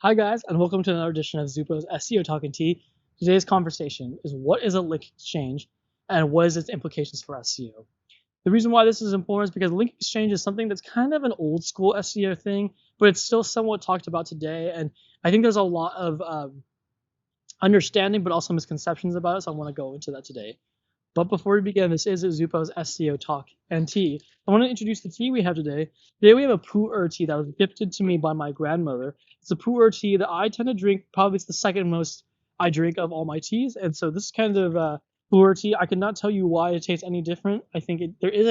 Hi guys, and welcome to another edition of Zupo's SEO Talking Tea. Today's conversation is what is a link exchange and what is its implications for SEO. The reason why this is important is because link exchange is something that's kind of an old school SEO thing, but it's still somewhat talked about today. And I think there's a lot of understanding, but also misconceptions about it. So I want to go into that today. But before we begin, this is Zupo's SEO Talk and Tea. I want to introduce the tea we have today. Today we have a pu'er tea that was gifted to me by my grandmother. It's a pu'er tea that I tend to drink. Probably it's the second most I drink of all my teas, and so this kind of pu'er tea, I cannot tell you why it tastes any different. I think there is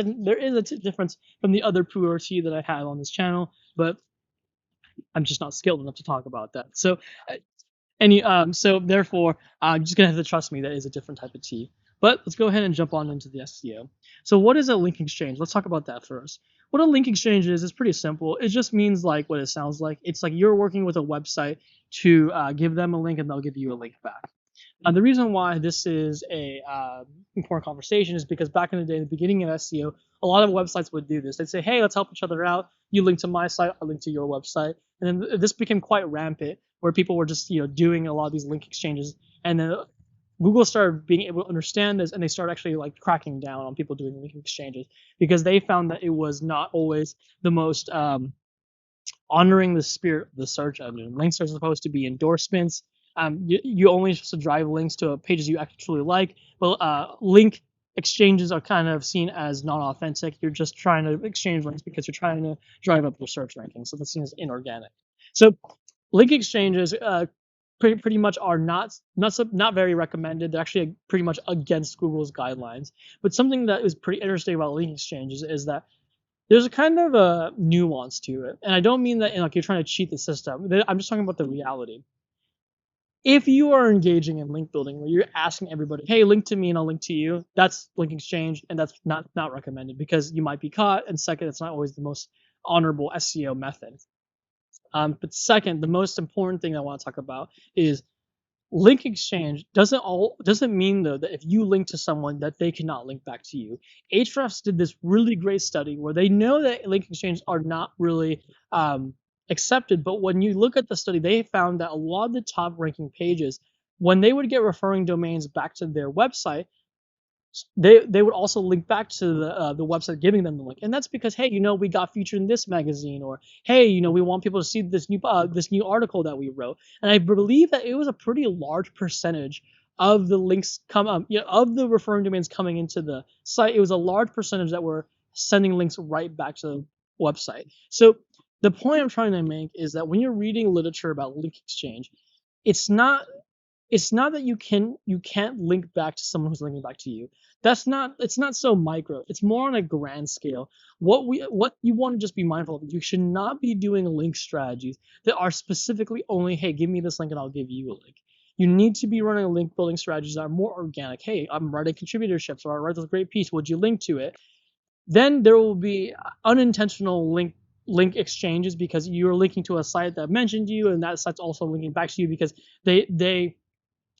a difference from the other pu'er tea that I have on this channel, but I'm just not skilled enough to talk about that. So, so therefore, I'm just gonna have to trust me that is a different type of tea. But let's go ahead and jump on into the SEO. So what is a link exchange? Let's talk about that first. What a link exchange is pretty simple. It just means like what it sounds like. It's like you're working with a website to give them a link and they'll give you a link back. The reason why this is a important conversation is because back in the day, the beginning of SEO, a lot of websites would do this. They'd say, "Hey, let's help each other out. You link to my site, I link to your website," and then this became quite rampant, where people were just doing a lot of these link exchanges, and then Google started being able to understand this, and they started actually like cracking down on people doing link exchanges because they found that it was not always the most honoring the spirit of the search engine. Links are supposed to be endorsements. You only supposed to drive links to pages you actually like. But link exchanges are kind of seen as non-authentic. You're just trying to exchange links because you're trying to drive up your search rankings. So that's seen as inorganic. So link exchanges pretty much are not very recommended. They're actually pretty much against Google's guidelines. But something that is pretty interesting about link exchanges is that there's a kind of a nuance to it, and I don't mean that like you're trying to cheat the system. I'm just talking about the reality. If you are engaging in link building where you're asking everybody, "Hey, link to me and I'll link to you," that's link exchange, and that's not recommended because you might be caught. And second, it's not always the most honorable SEO method. But second, the most important thing I want to talk about is link exchange doesn't mean though that if you link to someone that they cannot link back to you. Ahrefs did this really great study where they know that link exchanges are not really accepted, but when you look at the study, they found that a lot of the top ranking pages, when they would get referring domains back to their website, they would also link back to the website giving them the link, and that's because, hey, we got featured in this magazine, or hey, we want people to see this new article that we wrote. And I believe that it was a pretty large percentage of the links of the referring domains coming into the site. It was a large percentage that were sending links right back to the website. So the point I'm trying to make is that when you're reading literature about link exchange, it's not that you can't link back to someone who's linking back to you. It's not so micro. It's more on a grand scale. What you want to just be mindful of, you should not be doing link strategies that are specifically only, "Hey, give me this link and I'll give you a link." You need to be running link building strategies that are more organic. "Hey, I'm writing contributorships, or I write this great piece. Would you link to it?" Then there will be unintentional link exchanges because you're linking to a site that mentioned you, and that site's also linking back to you because they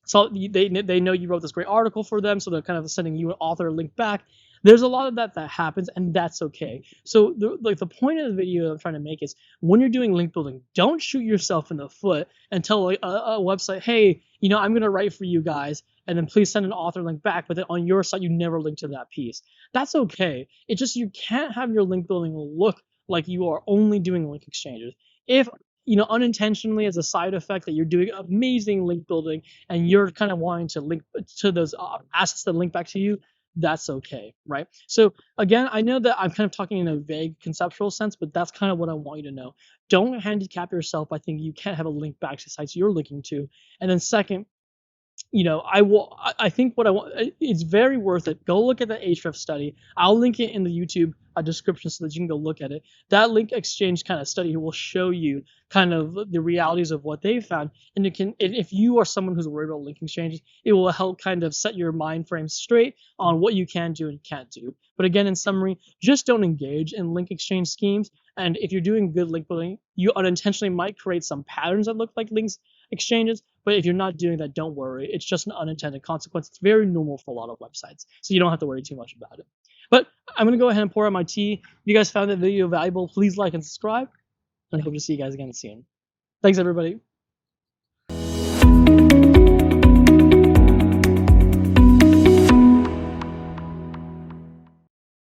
so they know you wrote this great article for them, so they're kind of sending you an author link back. There's a lot of that happens, and that's okay. So the point of the video I'm trying to make is, when you're doing link building, don't shoot yourself in the foot and tell like a website, "Hey, I'm gonna write for you guys, and then please send an author link back," but then on your site you never link to that piece. That's okay. It's just you can't have your link building look like you are only doing link exchanges. If unintentionally, as a side effect, that you're doing amazing link building and you're kind of wanting to link to those assets that link back to you, that's okay, right? So again, I know that I'm kind of talking in a vague conceptual sense, but that's kind of what I want you to know. Don't handicap yourself by thinking you can't have a link back to sites you're linking to. And then second, I think what I want, it's very worth it. Go look at the Ahrefs study. I'll link it in the YouTube description so that you can go look at it. That link exchange kind of study will show you kind of the realities of what they found. And if you are someone who's worried about link exchanges, it will help kind of set your mind frame straight on what you can do and can't do. But again, in summary, just don't engage in link exchange schemes. And if you're doing good link building, you unintentionally might create some patterns that look like links exchanges. But if you're not doing that, don't worry. It's just an unintended consequence. It's very normal for a lot of websites, so you don't have to worry too much about it. But I'm going to go ahead and pour out my tea. If you guys found that video valuable, please like and subscribe, and I hope to see you guys again soon. Thanks, everybody.